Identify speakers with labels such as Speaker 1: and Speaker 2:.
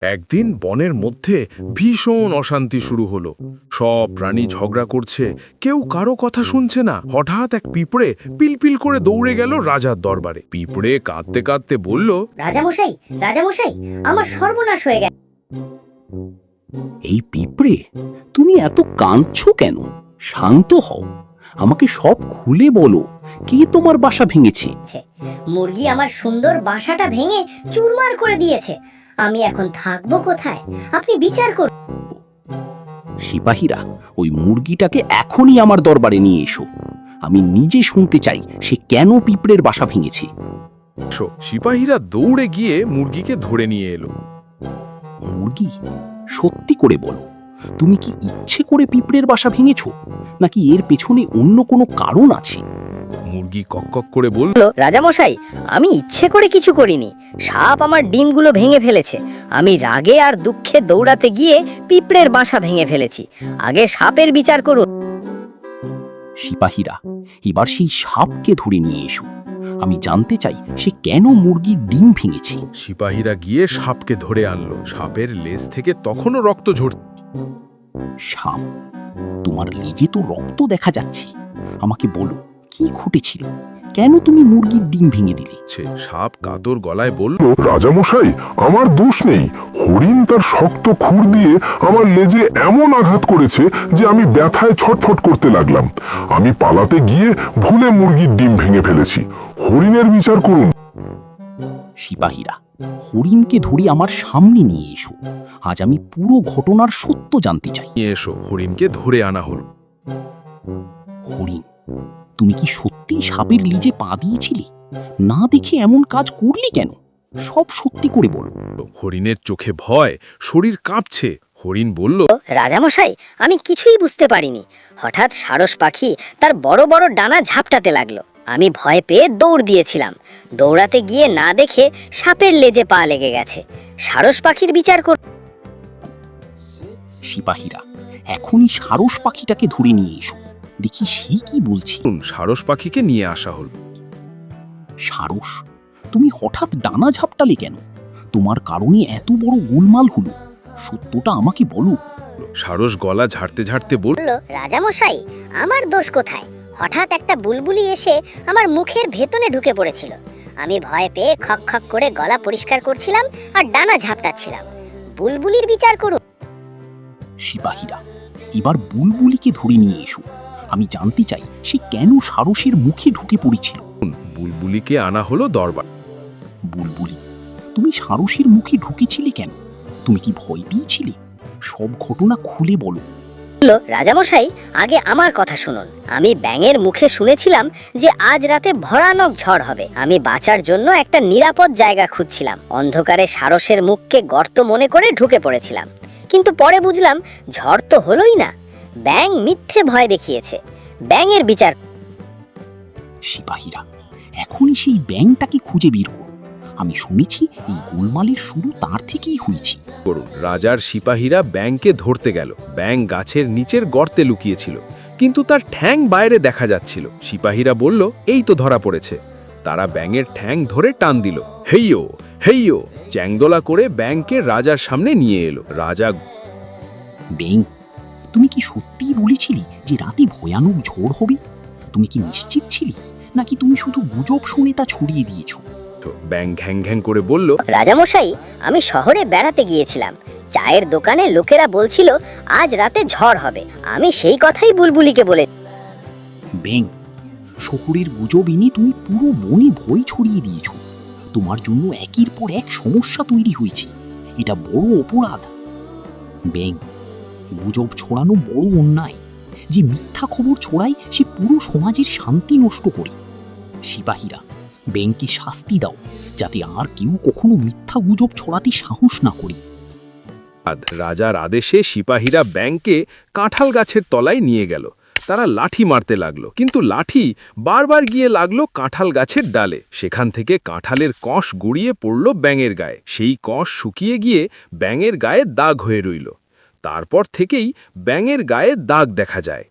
Speaker 1: একদিন বনের মধ্যে ভীষণ অশান্তি শুরু হলো। সব প্রাণী ঝগড়া করছে, কেউ কারো কথা শুনছে না। হঠাৎ এক পিঁপড়ে পিলপিল করে দৌড়ে গেল রাজার দরবারে। পিঁপড়ে কাঁদতে কাঁদতে বলল,
Speaker 2: রাজামশাই, রাজামশাই, আমার সর্বনাশ হয়ে গেছে।
Speaker 3: এই পিঁপড়ে, তুমি এত কাঁদছো কেন? শান্ত হও, আমাকে সব খুলে বলো, কে তোমার বাসা ভেঙেছে?
Speaker 2: মুরগি আমার সুন্দর বাসাটা ভেঙে চুরমার করে দিয়েছে। আমি এখন থাকবো কোথায়? আপনি বিচার করুন।
Speaker 3: সিপাহীরা, ওই মুরগিটাকে এখনই আমার দরবারে নিয়ে এসো। আমি নিজে শুনতে চাই সে কেন পিঁপড়ের বাসা ভেঙেছে।
Speaker 1: সিপাহীরা দৌড়ে গিয়ে মুরগিকে ধরে নিয়ে এলো।
Speaker 3: মুরগি, সত্যি করে বলো, তুমি কি ইচ্ছে করে পিঁপড়ের বাসা ভেঙেছো, নাকি এর পেছনে অন্য কোনো কারণ আছে?
Speaker 1: মুরগি কককক করে বলল,
Speaker 2: রাজামশাই, আমি ইচ্ছে করে কিছু করিনি। সাপ আমার ডিমগুলো ভেঙে ফেলেছে। আমি রাগে আর দুঃখে দৌড়াতে গিয়ে পিঁপড়ের বাসা ভেঙে ফেলেছি। আগে সাপের বিচার করুন।
Speaker 3: সিপাহীরা, এবার সেই সাপকে ধরে নিয়ে এসো। আমি জানতে চাই সে কেন মুরগির ডিম ভেঙেছে।
Speaker 1: সিপাহীরা গিয়ে সাপকে ধরে আনলো। সাপের লেজ থেকে তখনও রক্ত ঝরছে।
Speaker 3: সাপ, তোমার লেজে তো রক্ত দেখা যাচ্ছে। আমাকে বলো, কি ঘটেছিল? কেন তুমি মুরগির ডিম ভেঙে দিলে?
Speaker 1: সাপ কাতর গলায় বলল,
Speaker 4: রাজামশাই, আমার দোষ নেই। হরিণ তার শক্ত খুর দিয়ে আমার লেজে এমন আঘাত করেছে যে আমি ব্যথায় ছটফট করতে লাগলাম। আমি পালাতে গিয়ে ভুলে মুরগির ডিম ভেঙে ফেলেছি। হরিণের বিচার করুন।
Speaker 3: সিপাহীরা, হরিণকে ধরে আমার সামনে নিয়ে এসো। আজ আমি পুরো ঘটনার সত্য জানতে চাই।
Speaker 1: নিয়ে এসো। হরিণকে ধরে আনা হলো।
Speaker 3: হরিণ, তুমি কি সত্যি সাপের লেজে পা দিয়েছিলে? না দেখে এমন কাজ করলে কেন? সব সত্যি করে বলো।
Speaker 1: হরিণের চোখে ভয়, শরীর কাঁপছে। হরিণ বলল,
Speaker 2: রাজামশাই, আমি কিছুই বুঝতে পারিনি। হঠাৎ সারস পাখি তার বড় বড় ডানা ঝাপটাতে লাগলো। আমি ভয় পেয়ে দৌড় দিয়েছিলাম। দৌড়াতে গিয়ে না দেখে সাপের লেজে পা লেগে গেছে। সারস পাখির বিচার করুন।
Speaker 3: সিপাহীরা, এখনই সারস পাখিটাকে ধরে নিয়ে এসো। দেখি সে কি বলছে।
Speaker 1: সারস পাখিকে নিয়ে আসা হল।
Speaker 3: সারস, তুমি হঠাৎ ডানা ঝাপটালে কেন? তোমার কারণে এত বড় গোলমাল হলো। সত্যটা আমাকে বলো।
Speaker 1: সারস গলা ঝাড়তে ঝাড়তে বলল,
Speaker 2: রাজামশাই, আমার দোষ কোথায়? হঠাৎ একটা বুলবুলি এসে আমার মুখের ভেতরে ঢুকে পড়েছিল। আমি ভয় পেয়ে খক খক করে গলা পরিষ্কার করছিলাম আর ডানা ঝাপটাচ্ছিলাম। বুলবুলির বিচার করুন।
Speaker 3: সিপাহীরা, এবার বুলবুলিকে ধরে নিয়ে এসো। আমি জানতে চাই সে কেন সারসের মুখে ঢুকে পড়েছিল।
Speaker 1: বুলবুলিকে আনা হলো দরবার।
Speaker 3: বুলবুলি, তুমি সারসের মুখে ঢুকেছিলে কেন? তুমি কি ভয় পেয়েছিলে? সব ঘটনা খুলে বলো।
Speaker 2: রাজামশাই, আগে আমার কথা শুনুন। আমি ব্যাঙের মুখে শুনেছিলাম যে আজ রাতে ভয়ানক ঝড় হবে। আমি বাঁচার জন্য একটা নিরাপদ জায়গা খুঁজছিলাম। অন্ধকারে সারসের মুখকে গর্ত মনে করে ঢুকে পড়েছিলাম। কিন্তু পরে বুঝলাম ঝড় তো হলোই না। ব্যাঙ মিথ্যে ভয় দেখিয়েছে। ব্যাঙের বিচার।
Speaker 3: সিপাহীরা, এখনই সেই ব্যাঙটাকে খুঁজে বের করো। আমি শুনেছি এই গোলমালের শুরু তার থেকেই হয়েছে।
Speaker 1: রাজার সিপাহীরা ব্যাঙকে ধরতে গেল। ব্যাঙ গাছের নিচের গর্তে লুকিয়েছিল, কিন্তু তার ঠ্যাং বাইরে দেখা যাচ্ছিল। সিপাহীরা বলল, এই তো ধরা পড়েছে। তারা ব্যাঙের ঠ্যাং ধরে টান দিল। হেইয়ো হেইয়ো, চ্যাংদোলা করে ব্যাঙকে রাজার সামনে নিয়ে এলো। রাজা,
Speaker 3: ব্যাঙ, তুমি কি সত্যিই বলেছিলে যে রাতে ভয়ানক ঝড় হবে? তুমি কি নিশ্চিত ছিলে, নাকি তুমি শুধু গুজব শুনে তা ছড়িয়ে দিয়েছো?
Speaker 1: ব্যাঙ ঘ্যাং ঘ্যাং করে বলল,
Speaker 2: রাজামশাই, আমি শহরে বেড়াতে গিয়েছিলাম। চায়ের দোকানে লোকেরা বলছিল আজ রাতে ঝড় হবে। আমি সেই কথাই বুলবুলিকে বলে।
Speaker 3: ব্যাঙ, শহরের গুজব এনে তুমি পুরো বনে ভয় ছড়িয়ে দিয়েছো। তোমার জন্য একের পর এক সমস্যা তৈরি হয়েছে। এটা বড় অপরাধ। ব্যাঙ, গুজব ছড়ানো বড় অন্যায়। যে মিথ্যা খবর ছড়ায় সে পুরো সমাজের শান্তি নষ্ট করে। সিপাহীরা, ব্যাঙকে শাস্তি দাও, যাতে আর কেউ কখনো মিথ্যা গুজব ছড়াতে সাহস না করে।
Speaker 1: রাজার আদেশে সিপাহীরা ব্যাঙকে কাঁঠাল গাছের তলায় নিয়ে গেল। তারা লাঠি মারতে লাগলো, কিন্তু লাঠি বারবার গিয়ে লাগলো কাঁঠাল গাছের ডালে। সেখান থেকে কাঁঠালের কষ গড়িয়ে পড়ল ব্যাঙের গায়ে। সেই কষ শুকিয়ে গিয়ে ব্যাঙের গায়ে দাগ হয়ে রইল। তারপর থেকেই ব্যাঙের গায়ে দাগ দেখা যায়।